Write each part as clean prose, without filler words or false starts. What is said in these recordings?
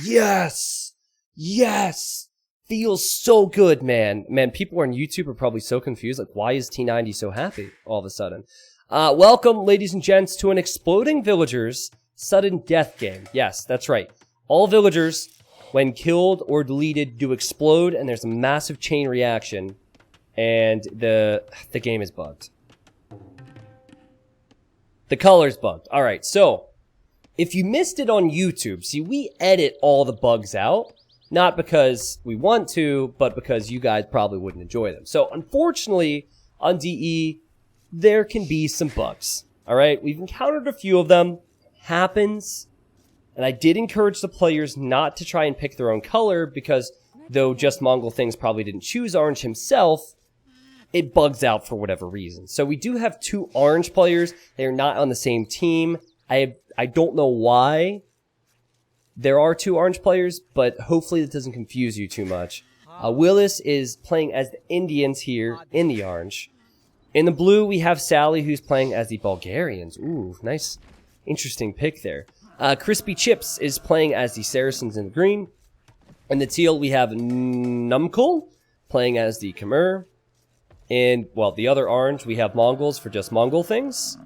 Yes! Yes! Feels so good, man. Man, people on YouTube are probably so confused. Like, why is T90 so happy all of a sudden? Welcome, ladies and gents, to an Exploding Villagers sudden death game. Yes, that's right. All villagers, when killed or deleted, do explode, and there's a massive chain reaction, and the game is bugged. The color's bugged. Alright, so, if you missed it on YouTube, see, we edit all the bugs out. Not because we want to, but because you guys probably wouldn't enjoy them. So, unfortunately, on DE, there can be some bugs. Alright, we've encountered a few of them. Happens. And I did encourage the players not to try and pick their own color, because though Just Mongol Things probably didn't choose orange himself, it bugs out for whatever reason. So we do have 2 orange players. They are not on the same team. I don't know why there are 2 orange players, but hopefully that doesn't confuse you too much. Willis is playing as the Indians here in the orange. In the blue, we have Sally, who's playing as the Bulgarians. Ooh, nice, interesting pick there. Crispy Chips is playing as the Saracens in the green. In the teal, we have Numkul playing as the Khmer. In, well, the other orange, we have Mongols for Just Mongol Things.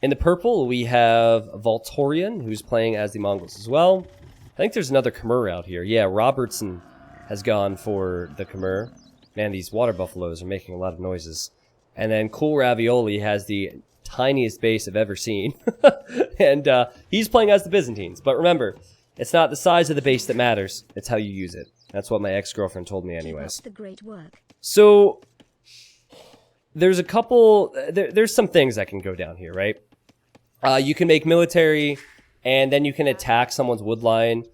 In the purple, we have Voltorian, who's playing as the Mongols as well. I think there's another Khmer out here. Yeah, Robertson has gone for the Khmer. Man, these water buffaloes are making a lot of noises. And then Cool Ravioli has the tiniest base I've ever seen. And he's playing as the Byzantines. But remember, it's not the size of the base that matters. It's how you use it. That's what my ex-girlfriend told me anyways. The great work. So, there's a couple... There's some things that can go down here, right? You can make military, and then you can attack someone's wood line,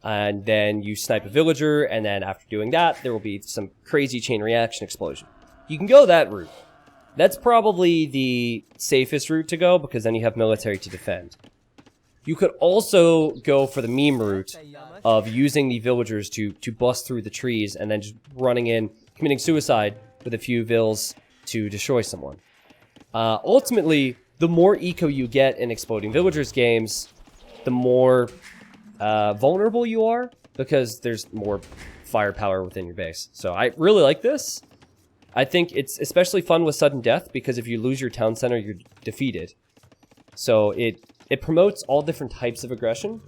and then you snipe a villager, and then after doing that, there will be some crazy chain reaction explosion. You can go that route. That's probably the safest route to go, because then you have military to defend. You could also go for the meme route of using the villagers to bust through the trees, and then just running in, committing suicide with a few vills to destroy someone. Ultimately, the more eco you get in Exploding Villagers games, the more vulnerable you are, because there's more firepower within your base. So I really like this. I think it's especially fun with sudden death, because if you lose your town center, you're defeated. So it promotes all different types of aggression,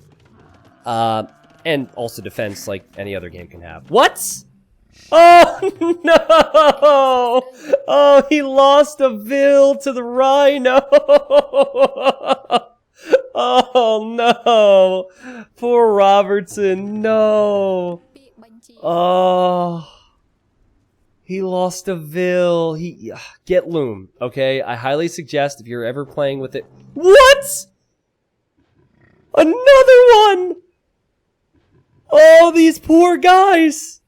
and also defense, like any other game can have. What? Oh, no! Oh, he lost a Vill to the Rhino! Oh, no! Poor Robertson, no! Oh... He lost a Vill. Get Loom, okay? I highly suggest if you're ever playing with it... What?! Another one! Oh, these poor guys!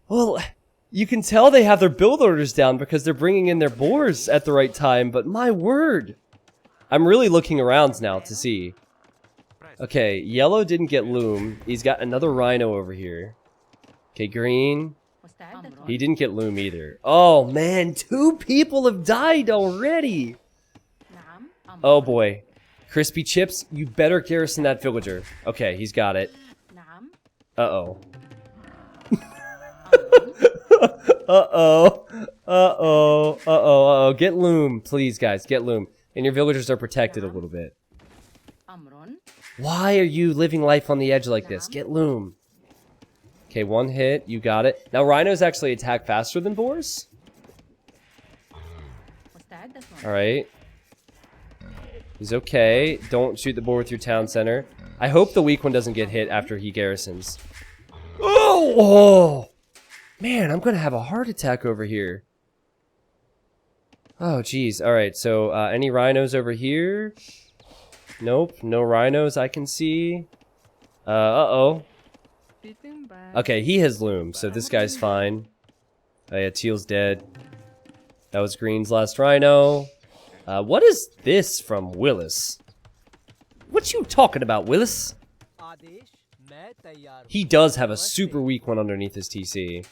Well, you can tell they have their build orders down because they're bringing in their boars at the right time, but my word. I'm really looking around now to see. Okay, yellow didn't get Loom. He's got another Rhino over here. Okay, green. He didn't get Loom either. Oh, man, 2 people have died already. Oh, boy. Crispy Chips, you better garrison that villager. Okay, he's got it. Uh-oh. Uh-oh. Uh-oh. Uh-oh. Uh-oh. Get Loom, please, guys. Get Loom. And your villagers are protected a little bit. Why are you living life on the edge like this? Get Loom. Okay, 1 hit. You got it. Now, rhinos actually attack faster than boars. Alright. He's okay. Don't shoot the boar with your town center. I hope the weak one doesn't get hit after he garrisons. Oh! Oh! Man, I'm gonna have a heart attack over here. Oh, geez. Alright, so, any rhinos over here? Nope, no rhinos I can see. Uh-oh. Okay, he has Loom, so this guy's fine. Oh yeah, teal's dead. That was green's last rhino. What is this from Willis? What you talking about, Willis? He does have a super weak one underneath his TC.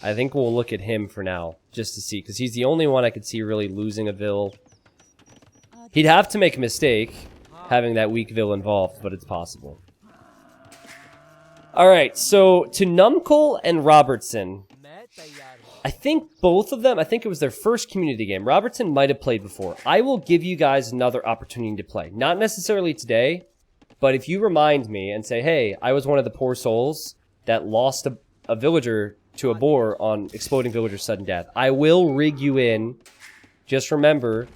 I think we'll look at him for now, just to see, because he's the only one I could see really losing a Vill. He'd have to make a mistake, having that weak Vill involved, but it's possible. Alright, so to Numkle and Robertson, I think both of them, I think it was their first community game. Robertson might have played before. I will give you guys another opportunity to play. Not necessarily today, but if you remind me and say, hey, I was one of the poor souls that lost a villager to a boar on Exploding Villager's Sudden Death, I will rig you in. Just remember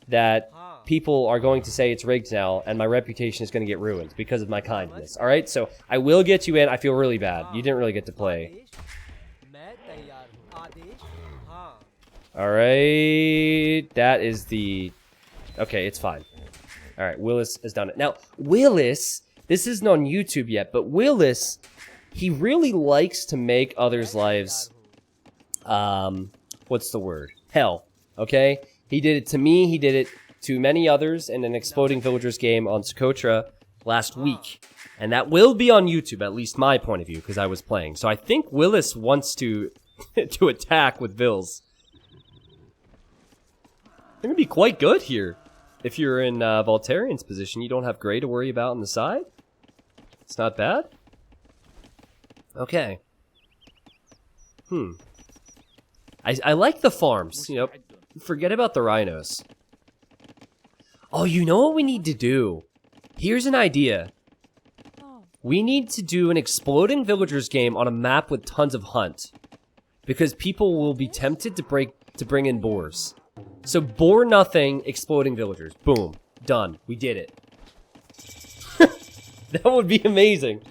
that people are going to say it's rigged now, and my reputation is going to get ruined because of my kindness. Alright, so I will get you in. I feel really bad. You didn't really get to play. Alright, that is the... Okay, it's fine. Alright, Willis has done it. Now, Willis, this isn't on YouTube yet, but Willis, he really likes to make others' lives, what's the word? Hell, okay? He did it to me, he did it to many others in an Exploding Villagers game on Socotra last week. And that will be on YouTube, at least my point of view, because I was playing. So I think Willis wants to to attack with Vills. They're going to be quite good here. If you're in Voltarian's position, you don't have Grey to worry about on the side. It's not bad. Okay. I like the farms, you know. Forget about the rhinos. Oh, you know what we need to do? Here's an idea. We need to do an Exploding Villagers game on a map with tons of hunt. Because people will be tempted to bring in boars. So boar nothing, Exploding Villagers. Boom. Done. We did it. That would be amazing.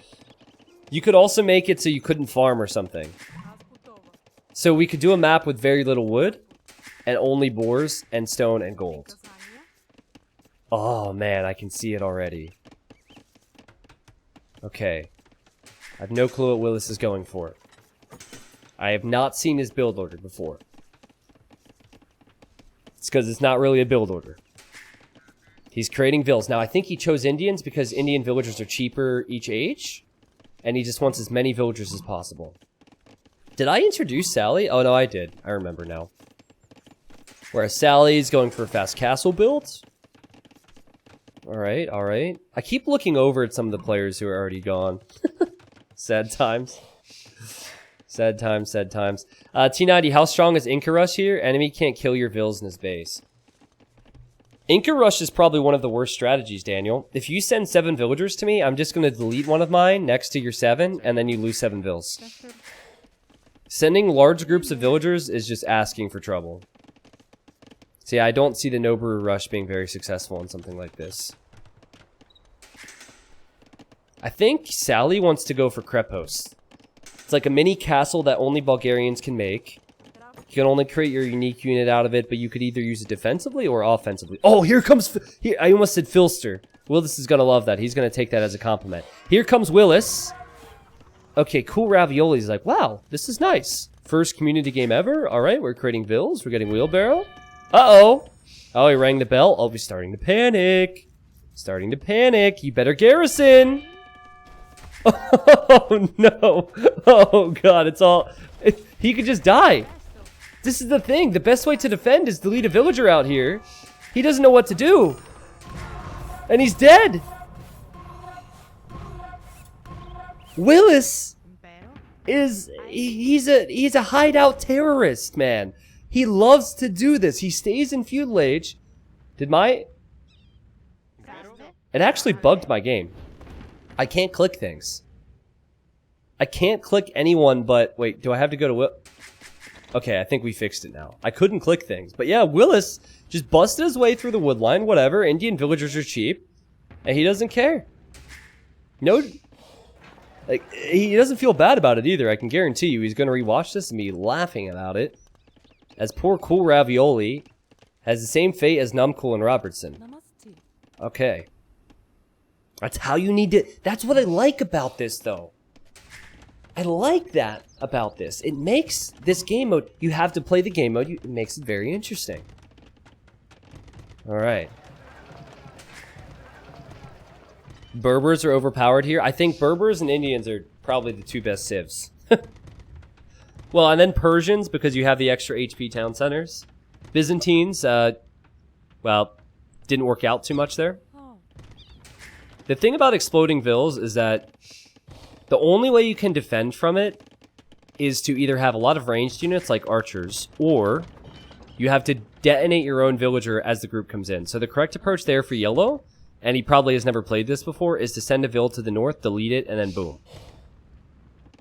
You could also make it so you couldn't farm or something. So we could do a map with very little wood. And only boars and stone and gold. Oh man, I can see it already. Okay. I have no clue what Willis is going for. I have not seen his build order before. It's because it's not really a build order. He's creating vills. Now, I think he chose Indians because Indian villagers are cheaper each age. And he just wants as many villagers as possible. Did I introduce Sally? Oh, no, I did. I remember now. Whereas Sally's going for a fast castle build. Alright, alright. I keep looking over at some of the players who are already gone. Sad times. Sad times, sad times. T90, how strong is Inca Rush here? Enemy can't kill your vills in his base. Inca Rush is probably one of the worst strategies, Daniel. If you send 7 villagers to me, I'm just going to delete one of mine next to your 7, and then you lose 7 vills. Sending large groups of villagers is just asking for trouble. See, I don't see the Noboru Rush being very successful in something like this. I think Sally wants to go for Krepos. It's like a mini castle that only Bulgarians can make. You can only create your unique unit out of it, but you could either use it defensively or offensively. Oh, here comes... Here, I almost said Filster. Willis is going to love that. He's going to take that as a compliment. Here comes Willis. Okay, Cool Ravioli's like, wow, this is nice. First community game ever. All right, we're creating vills. We're getting wheelbarrow. Uh-oh. Oh, he rang the bell. Oh, he's starting to panic. Starting to panic. You better garrison. Oh, no. Oh, God. It's all... He could just die. This is the thing. The best way to defend is to lead a villager out here. He doesn't know what to do. And he's dead. Willis is... He's a hideout terrorist, man. He loves to do this. He stays in feudal age. Did my... It actually bugged my game. I can't click things. I can't click anyone but... Wait, do I have to go to... Okay, I think we fixed it now. I couldn't click things. But yeah, Willis just busted his way through the wood line. Whatever. Indian villagers are cheap. And he doesn't care. No... Like, he doesn't feel bad about it either. I can guarantee you he's going to rewatch this and be laughing about it. As poor Cool Ravioli has the same fate as Numcool and Robertson. Okay. That's how you need to... That's what I like about this, though. I like that about this. It makes this game mode... You have to play the game mode. It makes it very interesting. Alright. Berbers are overpowered here. I think Berbers and Indians are probably the 2 best civs. Well, and then Persians, because you have the extra HP town centers. Byzantines, well, didn't work out too much there. The thing about Exploding Vills is that The only way you can defend from it is to either have a lot of ranged units like archers, or you have to detonate your own villager as the group comes in. So the correct approach there for yellow, and he probably has never played this before, is to send a vill to the north, delete it, and then boom.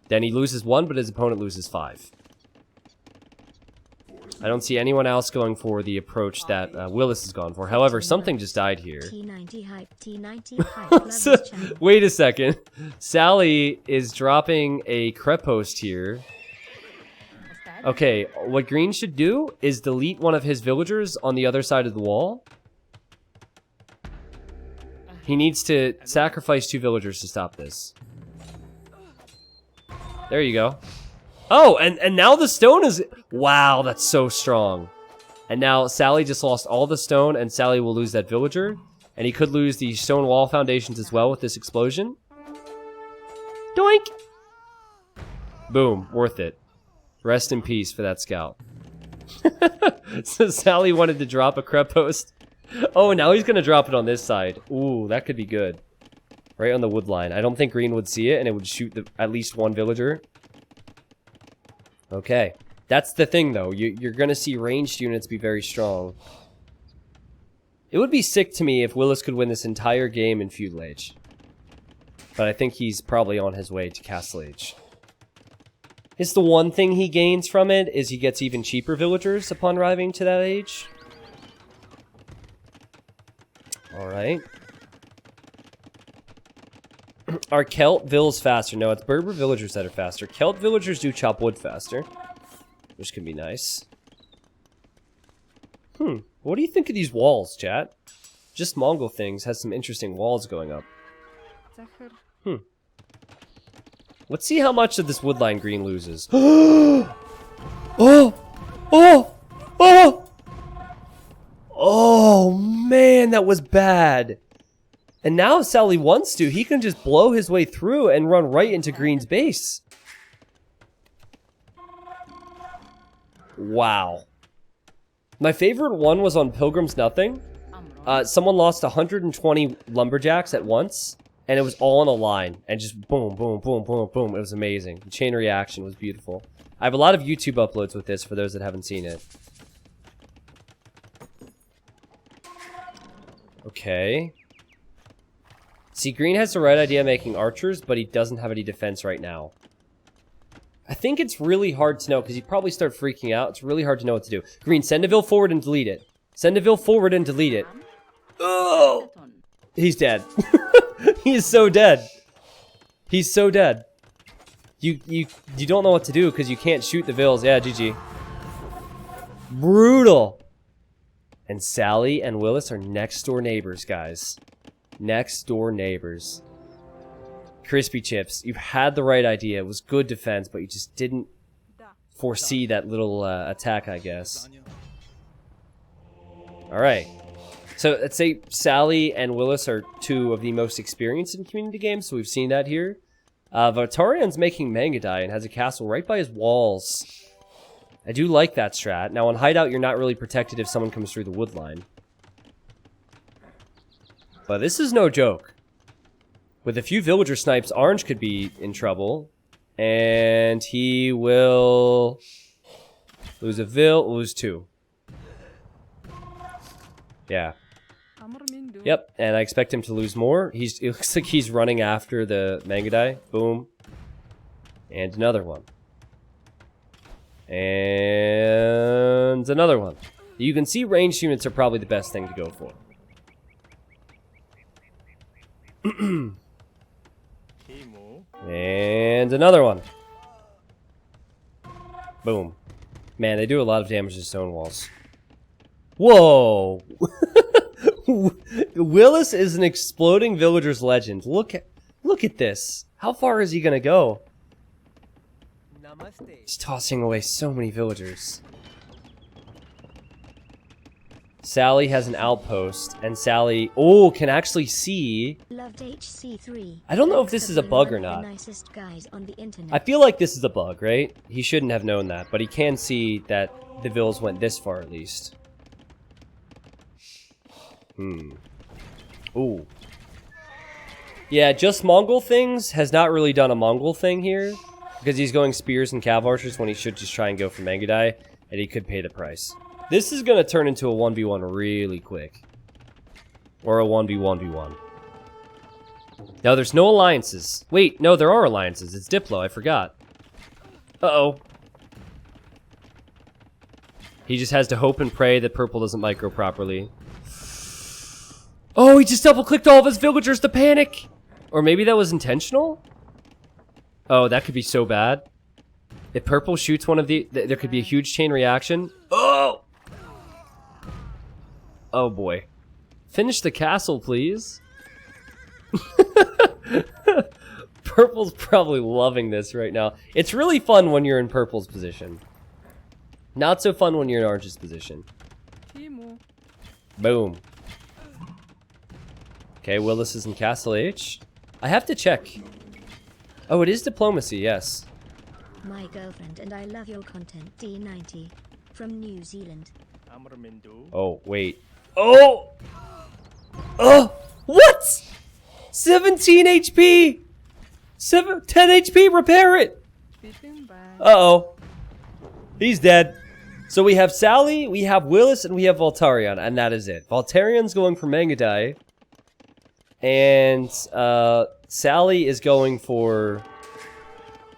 Then he loses 1, but his opponent loses 5. I don't see anyone else going for the approach that Willis has gone for. However, something just died here. So, wait a second. Sally is dropping a crepost here. Okay, what green should do is delete one of his villagers on the other side of the wall. He needs to sacrifice 2 villagers to stop this. There you go. Oh, and now the stone is... Wow, that's so strong. And now Sally just lost all the stone, and Sally will lose that villager. And he could lose the stone wall foundations as well with this explosion. Doink! Boom, worth it. Rest in peace for that scout. So Sally wanted to drop a crepost. Oh, now he's going to drop it on this side. Ooh, that could be good. Right on the wood line. I don't think green would see it, and it would shoot at least 1 villager. Okay. That's the thing, though. You're going to see ranged units be very strong. It would be sick to me if Willis could win this entire game in Feudal Age. But I think he's probably on his way to Castle Age. It's the one thing he gains from it is he gets even cheaper villagers upon arriving to that age. Alright. Are Celt vills faster? No, it's Berber villagers that are faster. Celt villagers do chop wood faster, which can be nice. What do you think of these walls, chat? Just Mongol things has some interesting walls going up. Let's see how much of this woodline green loses. Oh! Oh! Oh! Oh, man, that was bad. And now if Sally wants to, he can just blow his way through and run right into green's base. Wow. My favorite one was on Pilgrim's Nothing. Someone lost 120 lumberjacks at once, and it was all in a line, and just boom, boom, boom, boom, boom. It was amazing. The chain reaction was beautiful. I have a lot of YouTube uploads with this for those that haven't seen it. Okay. See, green has the right idea making archers, but he doesn't have any defense right now. I think it's really hard to know, because he'd probably start freaking out. It's really hard to know what to do. Green, send a vill forward and delete it. Send a vill forward and delete it. Oh! He's dead. He is so dead. He's so dead. You don't know what to do, because you can't shoot the vills. Yeah, GG. Brutal. And Sally and Willis are next door neighbors, guys. Next door neighbors. Crispy Chips, you had the right idea. It was good defense, but you just didn't foresee that little attack, I guess. Alright. So let's say Sally and Willis are 2 of the most experienced in community games, so we've seen that here. Vartarian's making Mangadai and has a castle right by his walls. I do like that strat. Now on Hideout, you're not really protected if someone comes through the wood line. But this is no joke. With a few villager snipes, Orange could be in trouble. And he will lose a vill, lose 2. Yeah. Yep, and I expect him to lose more. It looks like he's running after the Mangadai. Boom. And another one. And another one. You can see ranged units are probably the best thing to go for. And another one. Boom. Man, they do a lot of damage to stone walls. Whoa! Willis is an exploding villager's legend. Look at this. How far is he gonna go? He's tossing away so many villagers. Sally has an outpost, and Sally, can actually see. I don't know if this is a bug or not. I feel like this is a bug, right? He shouldn't have known that, but he can see that the vills went this far at least. Ooh. Yeah, Yeah, just Mongol things has not really done a Mongol thing here. Because he's going spears and cav archers when he should just try and go for Mangudai. And he could pay the price. This is going to turn into a 1v1 really quick. Or a 1v1v1. No, there's no alliances. Wait, no, there are alliances. It's Diplo, I forgot. Uh-oh. He just has to hope and pray that purple doesn't micro properly. Oh, he just double-clicked all of his villagers to panic! Or maybe that was intentional? Oh, that could be so bad. If purple shoots one of the... There could be a huge chain reaction. Oh! Oh, boy. Finish the castle, please. Purple's probably loving this right now. It's really fun when you're in purple's position. Not so fun when you're in orange's position. Boom. Okay, Willis is in Castle H. I have to check. Oh, it is diplomacy, yes. My girlfriend and I love your content, D90. From New Zealand. Oh, wait. Oh! Oh! What? 17 HP! 10 HP, repair it! Uh-oh. He's dead. So we have Sally, we have Willis, and we have Voltarion, and that is it. Voltarion's going for Mangudai. And, Sally is going for...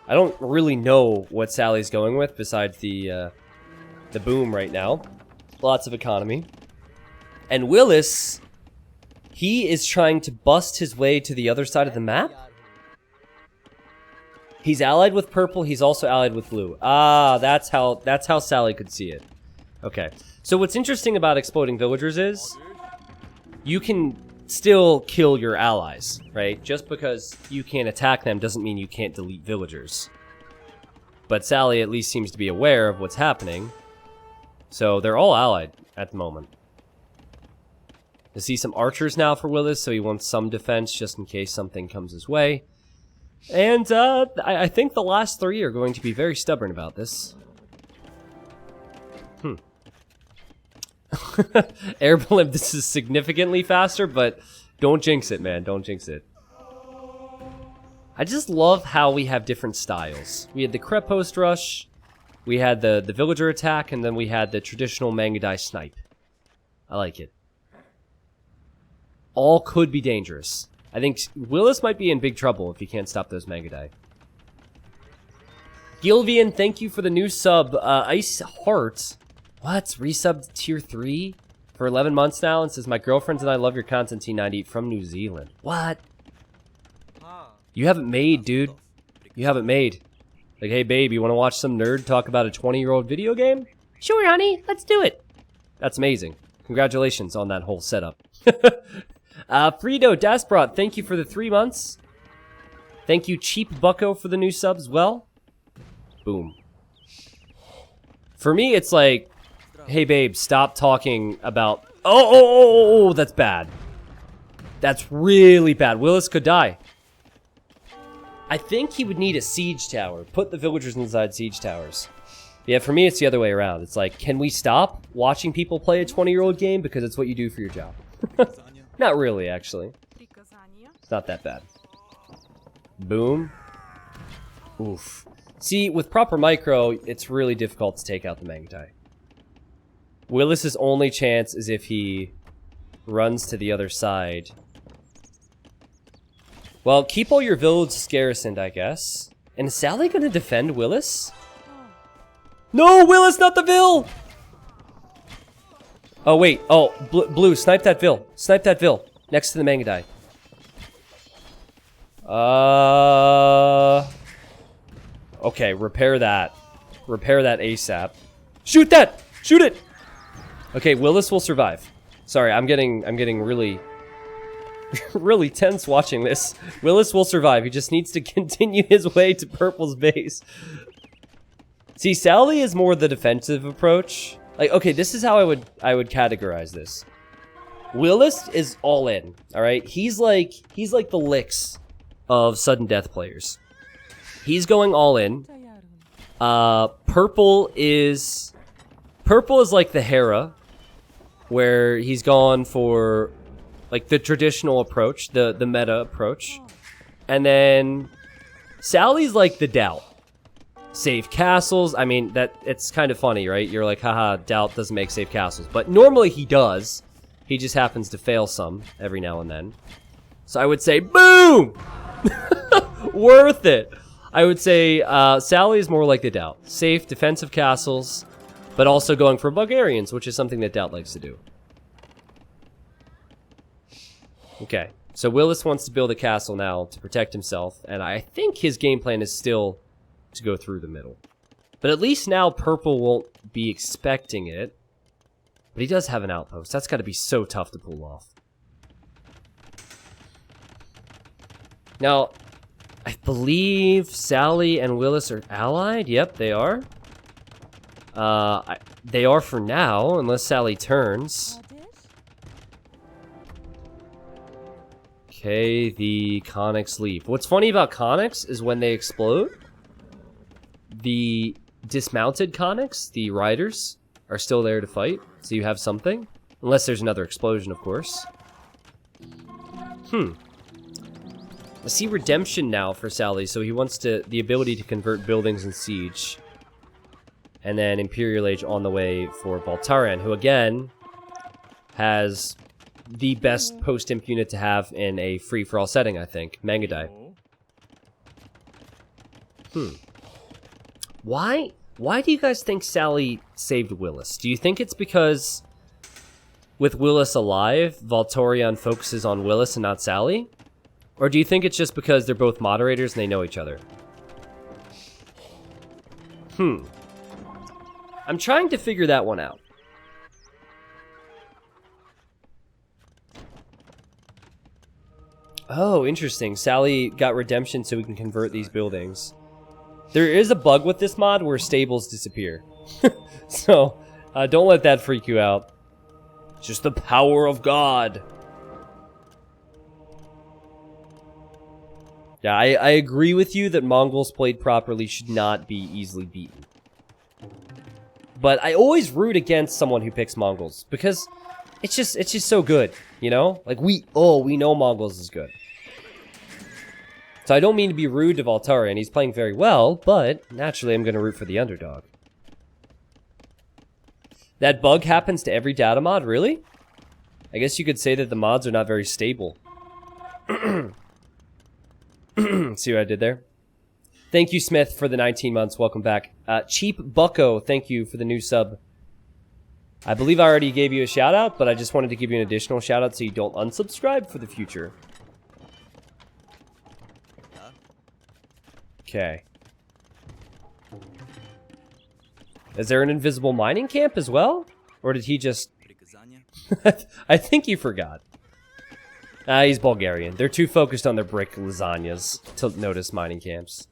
I don't really know what Sally's going with, besides the boom right now. Lots of economy. And Willis, he is trying to bust his way to the other side of the map? He's allied with purple, he's also allied with blue. Ah, that's how Sally could see it. Okay. So what's interesting about exploding villagers is you can still kill your allies, right? Just because you can't attack them doesn't mean you can't delete villagers. But Sally at least seems to be aware of what's happening. So they're all allied at the moment. I see some archers now for Willis, so he wants some defense just in case something comes his way. And I think the last three are going to be very stubborn about this. Air blimp, this is significantly faster, but don't jinx it, man. Don't jinx it. I just love how we have different styles. We had the Crep Post Rush, we had the Villager Attack, and then we had the traditional Mangudai Snipe. I like it. All could be dangerous. I think Willis might be in big trouble if he can't stop those Mangudai. Gilvian, thank you for the new sub. Ice Heart. What? Resubbed tier 3 for 11 months now and says, my girlfriends and I love your content, T90 from New Zealand. What? You haven't made, dude. You haven't made. Like, hey, babe, you want to watch some nerd talk about a 20-year-old video game? Sure, honey. Let's do it. That's amazing. Congratulations on that whole setup. Frido Dasbrat, thank you for the 3 months. Thank you, Cheap Bucko, for the new sub as well. Boom. For me, it's like, hey, babe, stop talking about... Oh, that's bad. That's really bad. Willis could die. I think he would need a siege tower. Put the villagers inside siege towers. Yeah, for me, it's the other way around. It's like, can we stop watching people play a 20-year-old game? Because it's what you do for your job. Not really, actually. It's not that bad. Boom. Oof. See, with proper micro, it's really difficult to take out the Mangudai. Willis's only chance is if he runs to the other side. Well, keep all your villages garrisoned, I guess. And is Sally gonna defend Willis? No, Willis, not the Vill! Oh, wait. Oh, Blue, snipe that Vill. Snipe that Vill. Next to the Mangudai. Okay, repair that. Repair that ASAP. Shoot that! Shoot it! Okay, Willis will survive. Sorry, I'm getting really... really tense watching this. Willis will survive. He just needs to continue his way to Purple's base. See, Sally is more the defensive approach. Like, okay, this is how I would categorize this. Willis is all in, all right? He's like the licks of sudden death players. He's going all in. Purple is like the Hera, where he's gone for like the traditional approach, the meta approach. And then Sally's like the Doubt. Safe castles. I mean, it's kind of funny, right? You're like, haha, Doubt doesn't make safe castles. But normally he does. He just happens to fail some every now and then. So I would say, boom! Worth it. I would say Sally is more like the Doubt. Safe, defensive castles, but also going for Bulgarians, which is something that Doubt likes to do. Okay, so Willis wants to build a castle now to protect himself, and I think his game plan is still to go through the middle. But at least now Purple won't be expecting it. But he does have an outpost. That's got to be so tough to pull off. Now, I believe Sally and Willis are allied. Yep, they are. They are for now, unless Sally turns. Okay, the Conics leave. What's funny about Conics is when they explode, the dismounted Conics, the riders, are still there to fight. So you have something. Unless there's another explosion, of course. I see redemption now for Sally, so he wants the ability to convert buildings in siege. And then Imperial Age on the way for Baltarian, who again has the best post-imp unit to have in a free-for-all setting, I think. Mangadai. Why do you guys think Sally saved Willis? Do you think it's because with Willis alive, Valtorian focuses on Willis and not Sally? Or do you think it's just because they're both moderators and they know each other? I'm trying to figure that one out. Oh, interesting. Sally got redemption so we can convert these buildings. There is a bug with this mod where stables disappear. So, don't let that freak you out. It's just the power of God. Yeah, I agree with you that Mongols played properly should not be easily beaten. But I always root against someone who picks Mongols because it's just so good, you know? Like we know Mongols is good. So I don't mean to be rude to Valtarian. He's playing very well, but naturally I'm going to root for the underdog. That bug happens to every data mod, really? I guess you could say that the mods are not very stable. See what I did there? Thank you, Smith, for the 19 months. Welcome back. Cheap Bucko, thank you for the new sub. I believe I already gave you a shout-out, but I just wanted to give you an additional shout-out so you don't unsubscribe for the future. Okay. Is there an invisible mining camp as well? Or did he just... I think he forgot. He's Bulgarian. They're too focused on their brick lasagnas to notice mining camps.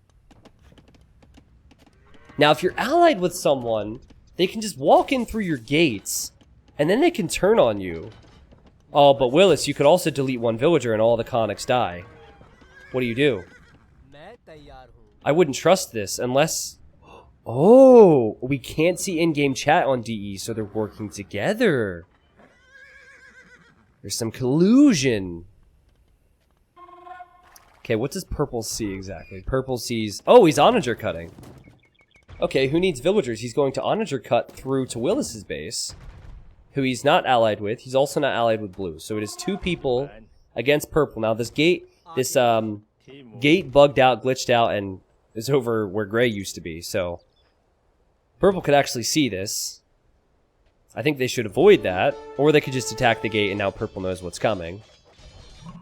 Now, if you're allied with someone, they can just walk in through your gates, and then they can turn on you. Oh, but Willis, you could also delete one villager and all the Conics die. What do you do? I wouldn't trust this unless... Oh, we can't see in-game chat on DE, so they're working together. There's some collusion. Okay, what does Purple see exactly? Purple sees... Oh, he's onager cutting. Okay, who needs villagers? He's going to onager cut through to Willis's base, who he's not allied with. He's also not allied with Blue. So it is two people against Purple. Now, this gate bugged out, glitched out, and is over where Gray used to be. So Purple could actually see this. I think they should avoid that, or they could just attack the gate and now Purple knows what's coming.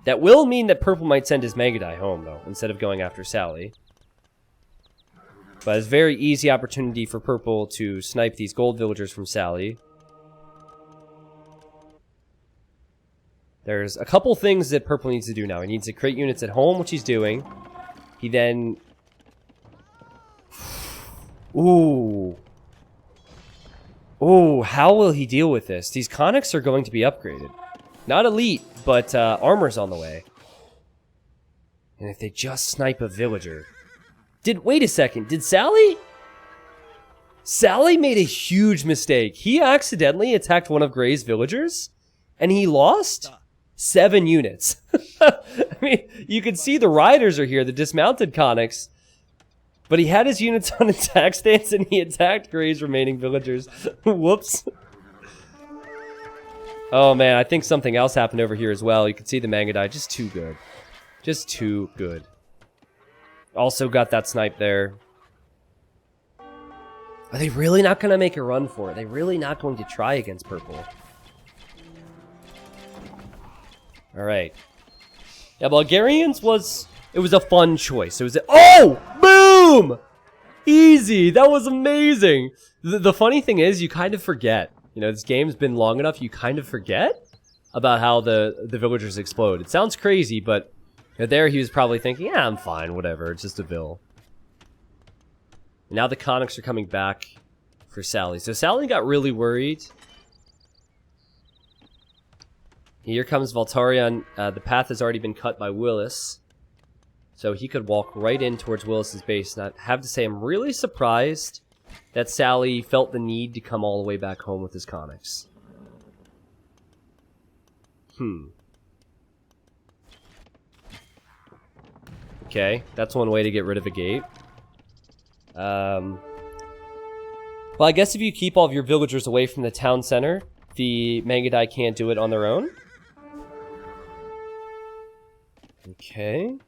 That will mean that Purple might send his Mangadai home, though, instead of going after Sally. But it's a very easy opportunity for Purple to snipe these gold villagers from Sally. There's a couple things that Purple needs to do now. He needs to create units at home, which he's doing. He then... Ooh. Ooh, how will he deal with this? These Conics are going to be upgraded. Not elite, but armor's on the way. And if they just snipe a villager... Wait a second, did Sally? Sally made a huge mistake. He accidentally attacked one of Gray's villagers, and he lost? 7 units. I mean, you can see the riders are here, the dismounted conics. But he had his units on attack stance and he attacked Gray's remaining villagers. Whoops. Oh man, I think something else happened over here as well. You can see the Mangudai, just too good. Just too good. Also got that snipe there. Are they really not going to make a run for it? Are they really not going to try against purple? Alright. Yeah, Bulgarians was... It was a fun choice. It was oh! Boom! Easy! That was amazing! The funny thing is, you kind of forget. You know, this game's been long enough, you kind of forget about how the villagers explode. It sounds crazy, but there he was probably thinking, yeah, I'm fine, whatever, it's just a vill. And now the conics are coming back for Sally. So Sally got really worried. Here comes Voltarion. The path has already been cut by Willis. So he could walk right in towards Willis's base. And I have to say, I'm really surprised that Sally felt the need to come all the way back home with his conics. Okay, that's one way to get rid of a gate. Well, I guess if you keep all of your villagers away from the town center, the Mangudai can't do it on their own. Okay.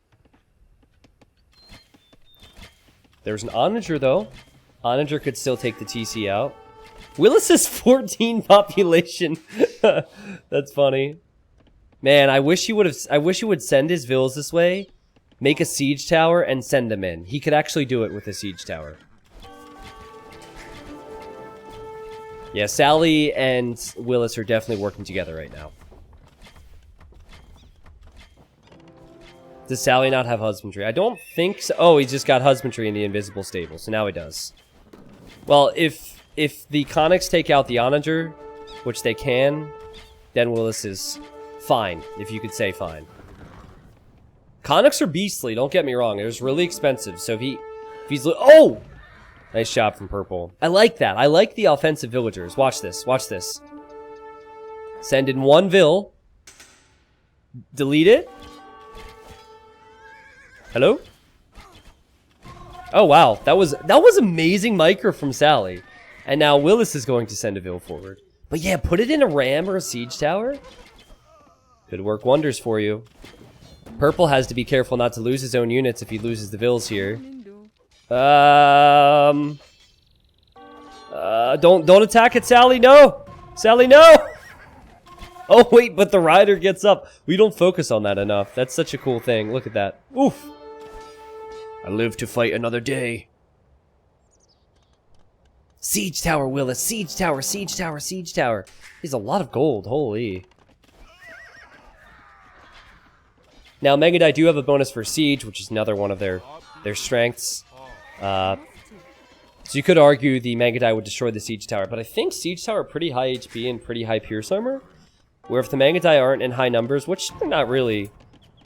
There's an Onager, though. Onager could still take the TC out. Willis has 14 population. That's funny. Man, I wish he would send his vills this way, make a siege tower, and send them in. He could actually do it with a siege tower. Yeah, Sally and Willis are definitely working together right now. Does Sally not have husbandry? I don't think so. Oh, he just got husbandry in the invisible stable, so now he does. Well, if the conics take out the Onager, which they can, then Willis is fine, if you could say fine. Conics are beastly, don't get me wrong. It was really expensive, so if he's... Oh! Nice shot from purple. I like that. I like the offensive villagers. Watch this. Watch this. Send in one vill. Delete it. Hello? Oh, wow. That was amazing micro from Sally. And now Willis is going to send a vill forward. But yeah, put it in a ram or a siege tower. Could work wonders for you. Purple has to be careful not to lose his own units if he loses the vills here. Don't attack it, Sally. No! Sally, no! Oh, wait, but the rider gets up. We don't focus on that enough. That's such a cool thing. Look at that. Oof. I live to fight another day. Siege tower, Willis. Siege tower, siege tower, siege tower. He's a lot of gold. Holy. Now, Mangudai do have a bonus for siege, which is another one of their strengths. So you could argue the Mangudai would destroy the siege tower, but I think siege tower are pretty high HP and pretty high pierce armor. Where if the Mangudai aren't in high numbers, which they're not really,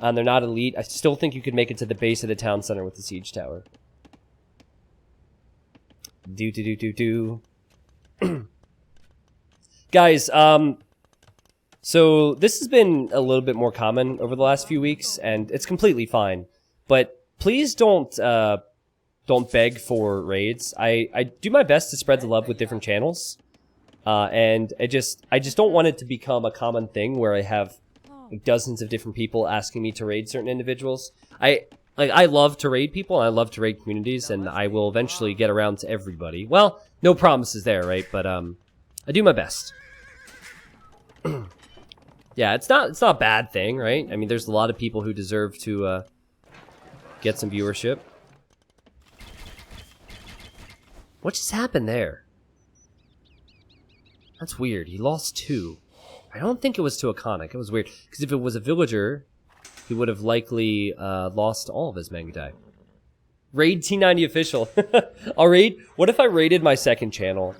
they're not elite, I still think you could make it to the base of the town center with the siege tower. Guys, so this has been a little bit more common over the last few weeks, and it's completely fine. But please don't beg for raids. I do my best to spread the love with different channels. And I just don't want it to become a common thing where I have like, dozens of different people asking me to raid certain individuals. I love to raid people, and I love to raid communities, and I will eventually get around to everybody. Well, no promises there, right? But I do my best. Yeah, it's not a bad thing, right? I mean, there's a lot of people who deserve to get some viewership. What just happened there? That's weird. He lost 2. I don't think it was to a conic. It was weird. Because if it was a villager, he would have likely lost all of his Mangudai. Raid T90 official. I'll raid. What if I raided my second channel?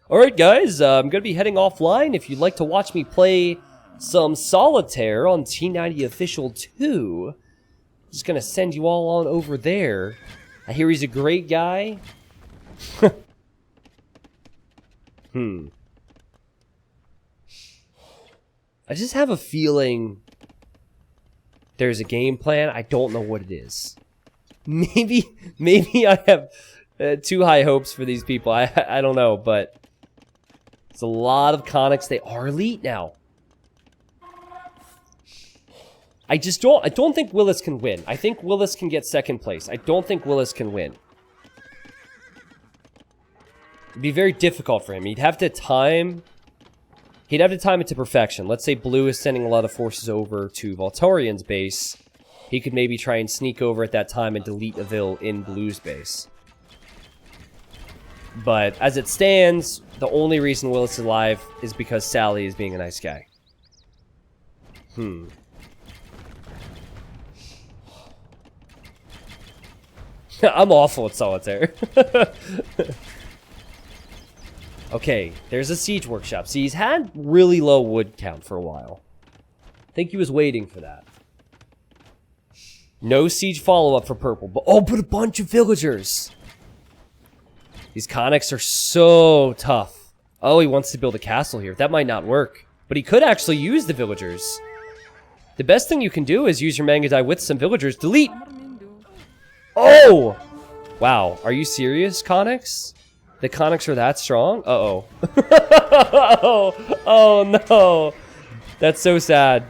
Alright guys, I'm going to be heading offline. If you'd like to watch me play some solitaire on T90 official 2, I'm just going to send you all on over there. I hear he's a great guy. I just have a feeling there's a game plan. I don't know what it is. Maybe I have too high hopes for these people. I don't know, but it's a lot of Conics. They are elite now. I don't think Willis can win. I think Willis can get second place. I don't think Willis can win. It'd be very difficult for him. He'd have to time it to perfection. Let's say Blue is sending a lot of forces over to Voltarian's base. He could maybe try and sneak over at that time and delete a Vil in Blue's base. But as it stands, the only reason Willis is alive is because Sally is being a nice guy. I'm awful at solitaire. Okay, there's a siege workshop. See, he's had really low wood count for a while. I think he was waiting for that. No siege follow-up for purple. But a bunch of villagers. These Conics are so tough. Oh, he wants to build a castle here. That might not work. But he could actually use the villagers. The best thing you can do is use your Mangudai with some villagers. Delete! Oh! Wow, are you serious, Conics? The Conics are that strong? Uh-oh. Oh, no. That's so sad.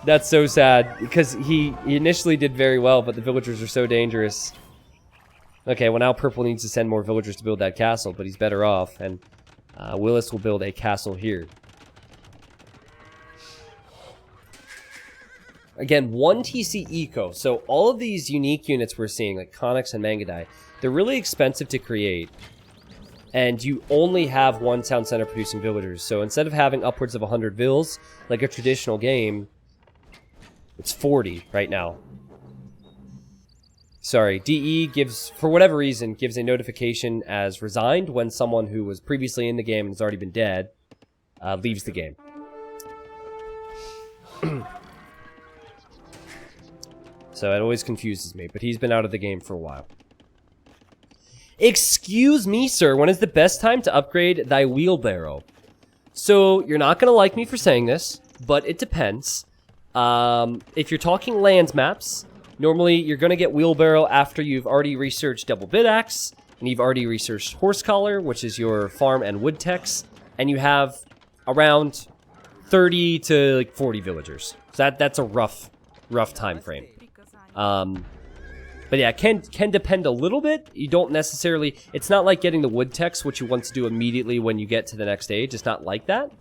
That's so sad. Because he initially did very well, but the villagers are so dangerous. Okay, well now Purple needs to send more villagers to build that castle, but he's better off. And Willis will build a castle here. Again, 1 TC Eco. So all of these unique units we're seeing, like Conics and Mangudai, they're really expensive to create. And you only have 1 town center producing villagers. So instead of having upwards of 100 vills, like a traditional game, it's 40 right now. Sorry, DE gives, for whatever reason, gives a notification as resigned when someone who was previously in the game and has already been dead leaves the game. So it always confuses me, but he's been out of the game for a while. Excuse me, sir, when is the best time to upgrade thy wheelbarrow? So, you're not going to like me for saying this, but it depends. If you're talking lands maps, normally you're going to get wheelbarrow after you've already researched double bit axe, and you've already researched horse collar, which is your farm and wood techs, and you have around 30 to like 40 villagers. So that's a rough time frame. But yeah, can depend a little bit. You don't necessarily... It's not like getting the wood text, which you want to do immediately when you get to the next stage. It's not like that.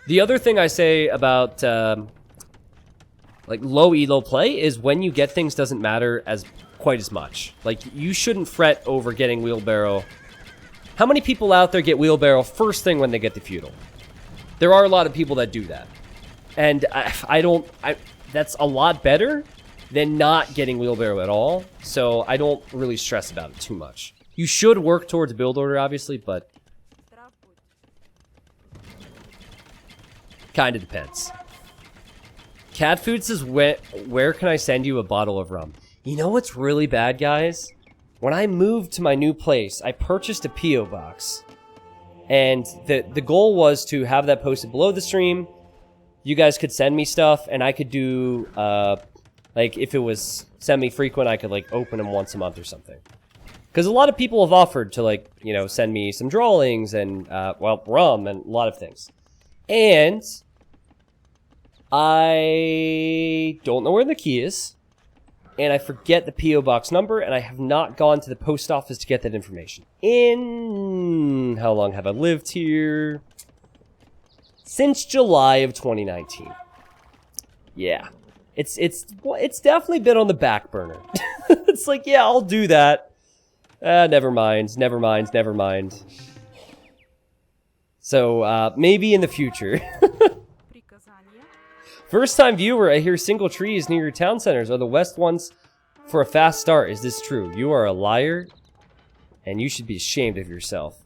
The other thing I say about like low elo play is when you get things doesn't matter quite as much. Like, you shouldn't fret over getting wheelbarrow. How many people out there get wheelbarrow first thing when they get the feudal? There are a lot of people that do that. And that's a lot better than not getting wheelbarrow at all, so I don't really stress about it too much. You should work towards build order, obviously, but kind of depends. Cat Food says, where can I send you a bottle of rum? You know what's really bad, guys? When I moved to my new place, I purchased a P.O. box, and the goal was to have that posted below the stream. You guys could send me stuff, and I could do like, if it was semi-frequent, I could, like, open them once a month or something. Because a lot of people have offered to, like, you know, send me some drawings and, well, rum and a lot of things. And I don't know where the key is. And I forget the P.O. box number, and I have not gone to the post office to get that information. How long have I lived here? Since July of 2019. Yeah. It's definitely been on the back burner. It's like, yeah, I'll do that. Never mind. So, maybe in the future. First time viewer, I hear single trees near your town centers are the west ones for a fast start. Is this true? You are a liar, and you should be ashamed of yourself.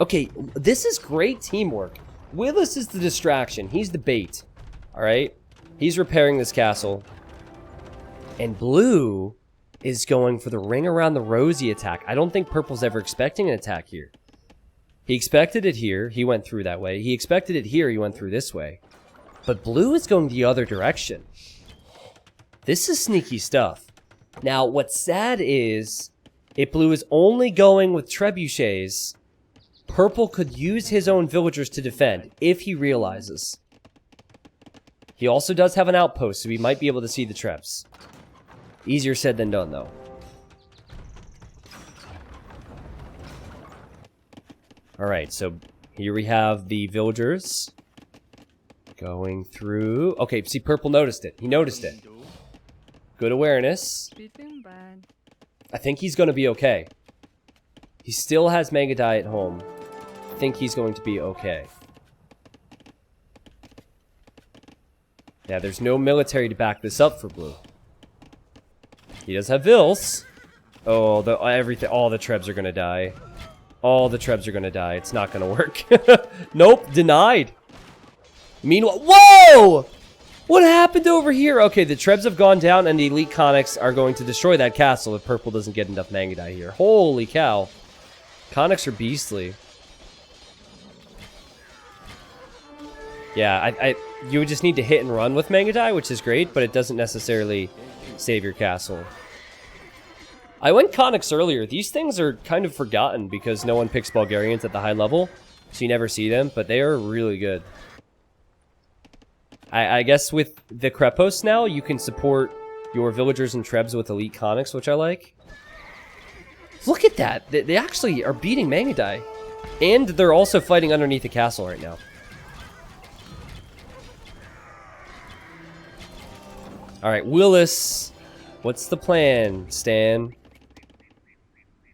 Okay, this is great teamwork. Willis is the distraction. He's the bait. Alright? He's repairing this castle. And Blue is going for the ring around the rosy attack. I don't think Purple's ever expecting an attack here. He expected it here. He went through that way. He expected it here. He went through this way. But blue is going the other direction. This is sneaky stuff. Now, what's sad is, if blue is only going with trebuchets, purple could use his own villagers to defend, if he realizes. He also does have an outpost, so he might be able to see the trebs. Easier said than done, though. Alright, so here we have the villagers going through. Okay, see, purple noticed it. He noticed it. Good awareness. I think he's going to be okay. He still has Mega Die at home. I think he's going to be okay. Yeah, there's no military to back this up for blue. He does have Vils. Oh, all the trebs are going to die. All the trebs are going to die. It's not going to work. Nope, denied. Meanwhile, whoa! What happened over here? Okay, the trebs have gone down, and the elite conics are going to destroy that castle if purple doesn't get enough Mangudai here. Holy cow. Conics are beastly. Yeah, you would just need to hit and run with Mangudai, which is great, but it doesn't necessarily save your castle. I went Conics earlier. These things are kind of forgotten because no one picks Bulgarians at the high level, so you never see them, but they are really good. I guess with the Krepos now, you can support your villagers and trebs with elite Conics, which I like. Look at that! They actually are beating Mangudai. And they're also fighting underneath the castle right now. Alright, Willis. What's the plan, Stan?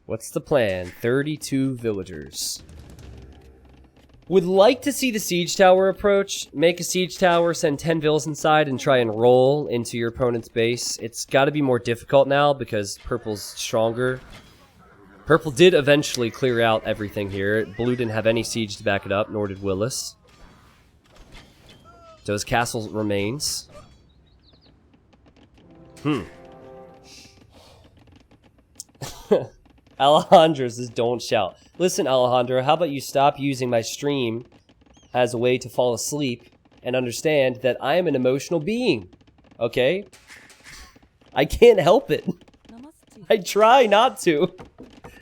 What's the plan? 32 villagers. Would like to see the siege tower approach. Make a siege tower, send 10 vills inside, and try and roll into your opponent's base. It's got to be more difficult now because purple's stronger. Purple did eventually clear out everything here. Blue didn't have any siege to back it up, nor did Willis. So his castle remains. Alejandro says, don't shout. Listen, Alejandro, how about you stop using my stream as a way to fall asleep and understand that I am an emotional being, okay? I can't help it. I try not to.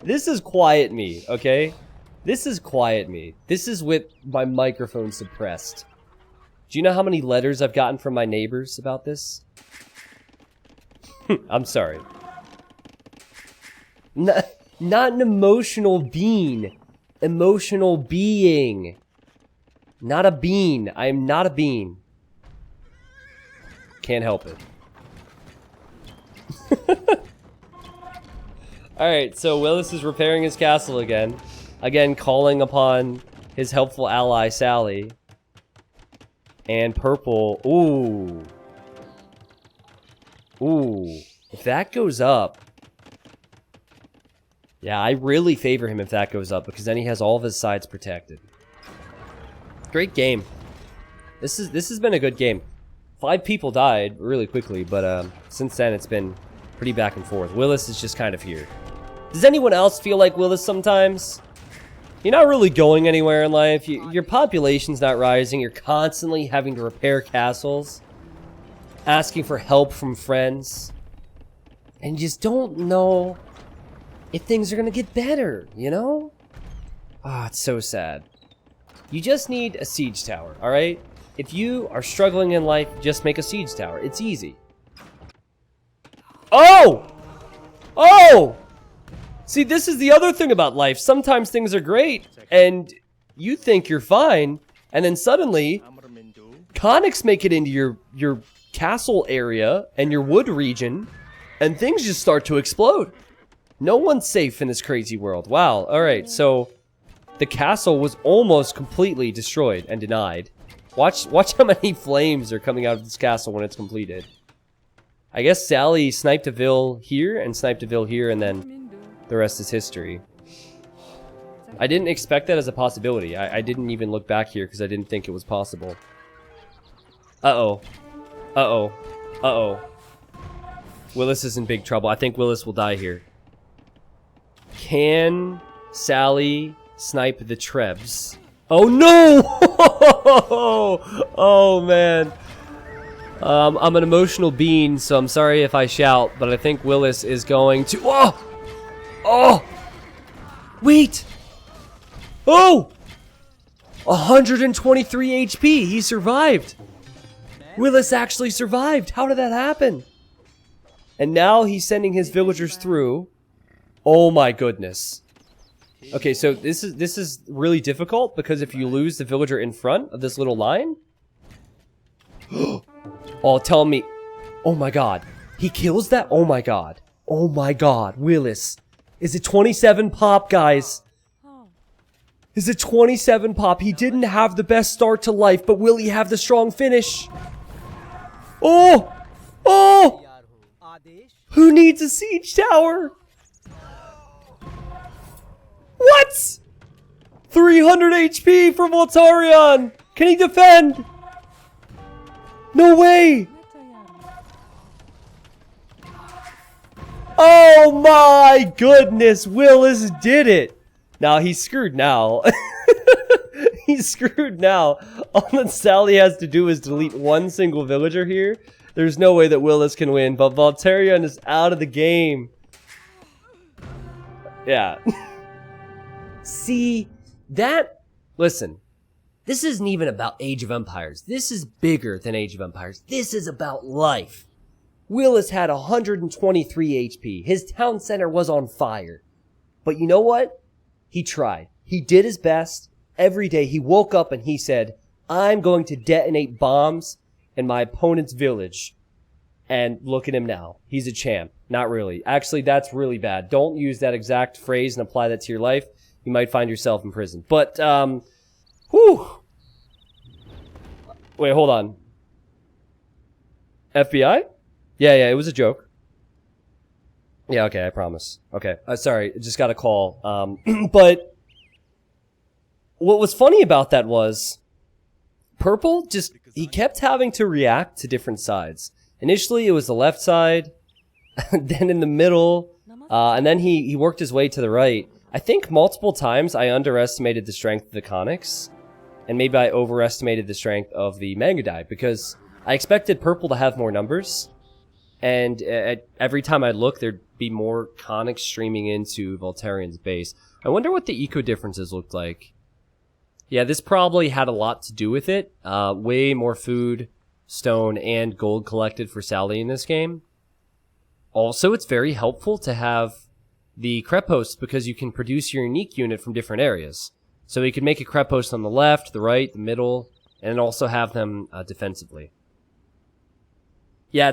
This is quiet me, okay? This is quiet me. This is with my microphone suppressed. Do you know how many letters I've gotten from my neighbors about this? I'm sorry. Not an emotional being. Emotional being. Not a bean. I am not a bean. Can't help it. Alright, so Willis is repairing his castle again. Again, calling upon his helpful ally, Sally. And purple. Ooh. Ooh. If that goes up. Yeah, I really favor him if that goes up, because then he has all of his sides protected. Great game. This has been a good game. 5 people died really quickly, but since then it's been pretty back and forth. Willis is just kind of here. Does anyone else feel like Willis sometimes? You're not really going anywhere in life. Your population's not rising. You're constantly having to repair castles. Asking for help from friends. And you just don't know if things are going to get better, you know? Ah, it's so sad. You just need a siege tower, alright? If you are struggling in life, just make a siege tower. It's easy. Oh! Oh! See, this is the other thing about life. Sometimes things are great, and you think you're fine, and then suddenly, conics make it into your castle area and your wood region, and things just start to explode. No one's safe in this crazy world. Wow, alright, so the castle was almost completely destroyed and denied. Watch how many flames are coming out of this castle when it's completed. I guess Sally sniped a Vill here and sniped a Vill here, and then the rest is history. I didn't expect that as a possibility. I didn't even look back here because I didn't think it was possible. Uh-oh. Uh-oh. Uh-oh. Willis is in big trouble. I think Willis will die here. Can Sally snipe the trebs Oh no! Oh man. I'm an emotional being, so I'm sorry if I shout, but I think Willis is going to. Oh! Oh! Wait! Oh! 123 HP. He survived. Willis actually survived. How did that happen? And now he's sending his villagers through. Oh my goodness. Okay, so this is really difficult because if you lose the villager in front of this little line. Oh, tell me. Oh my god. He kills that? Oh my god. Oh my god. Willis. Is it 27 pop, guys? Is it 27 pop? He didn't have the best start to life, but will he have the strong finish? Oh! Oh! Who needs a siege tower? What? 300 HP for Voltarion! Can he defend? No way! Oh my goodness, Willis did it! Now he's screwed now. He's screwed now. All that Sally has to do is delete one single villager here. There's no way that Willis can win, but Voltarion is out of the game. Yeah. See, that... Listen, this isn't even about Age of Empires. This is bigger than Age of Empires. This is about life. Willis had 123 HP. His town center was on fire. But you know what? He tried. He did his best. Every day he woke up and he said, I'm going to detonate bombs in my opponent's village. And look at him now. He's a champ. Not really. Actually, that's really bad. Don't use that exact phrase and apply that to your life. You might find yourself in prison. But, whew. Wait, hold on. FBI? Yeah, it was a joke. Yeah, okay, I promise. Okay, sorry, I just got a call. But what was funny about that was Purple he kept having to react to different sides. Initially, it was the left side, then in the middle, and then he worked his way to the right. I think multiple times I underestimated the strength of the Conics, and maybe I overestimated the strength of the Mangadai, because I expected Purple to have more numbers, and every time I look, there'd be more Conics streaming into Voltarion's base. I wonder what the eco differences looked like. Yeah, this probably had a lot to do with it. Way more food, stone, and gold collected for Sally in this game. Also, it's very helpful to have the crep hosts because you can produce your unique unit from different areas. So you can make a crep host on the left, the right, the middle, and also have them defensively. Yeah,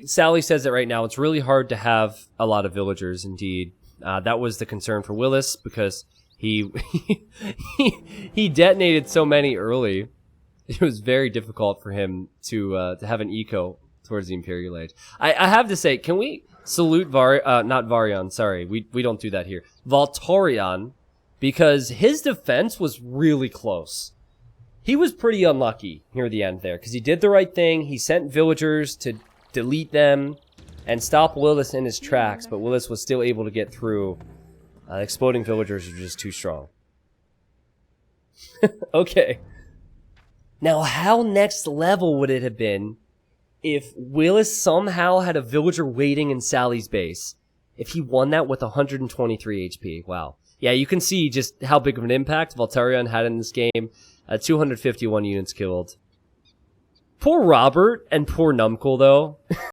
Sally says it right now. It's really hard to have a lot of villagers, indeed. That was the concern for Willis because he detonated so many early. It was very difficult for him to have an eco towards the Imperial Age. I have to say, can we salute not Varian, sorry, we don't do that here. Voltarion, because his defense was really close. He was pretty unlucky near the end there, because he did the right thing. He sent villagers to delete them and stop Willis in his tracks, but Willis was still able to get through. Exploding villagers are just too strong. Okay. Now, how next level would it have been if Willis somehow had a villager waiting in Sally's base? If he won that with 123 HP. Wow. Yeah, you can see just how big of an impact Voltarion had in this game. 251 units killed. Poor Robert and poor Numkle, though.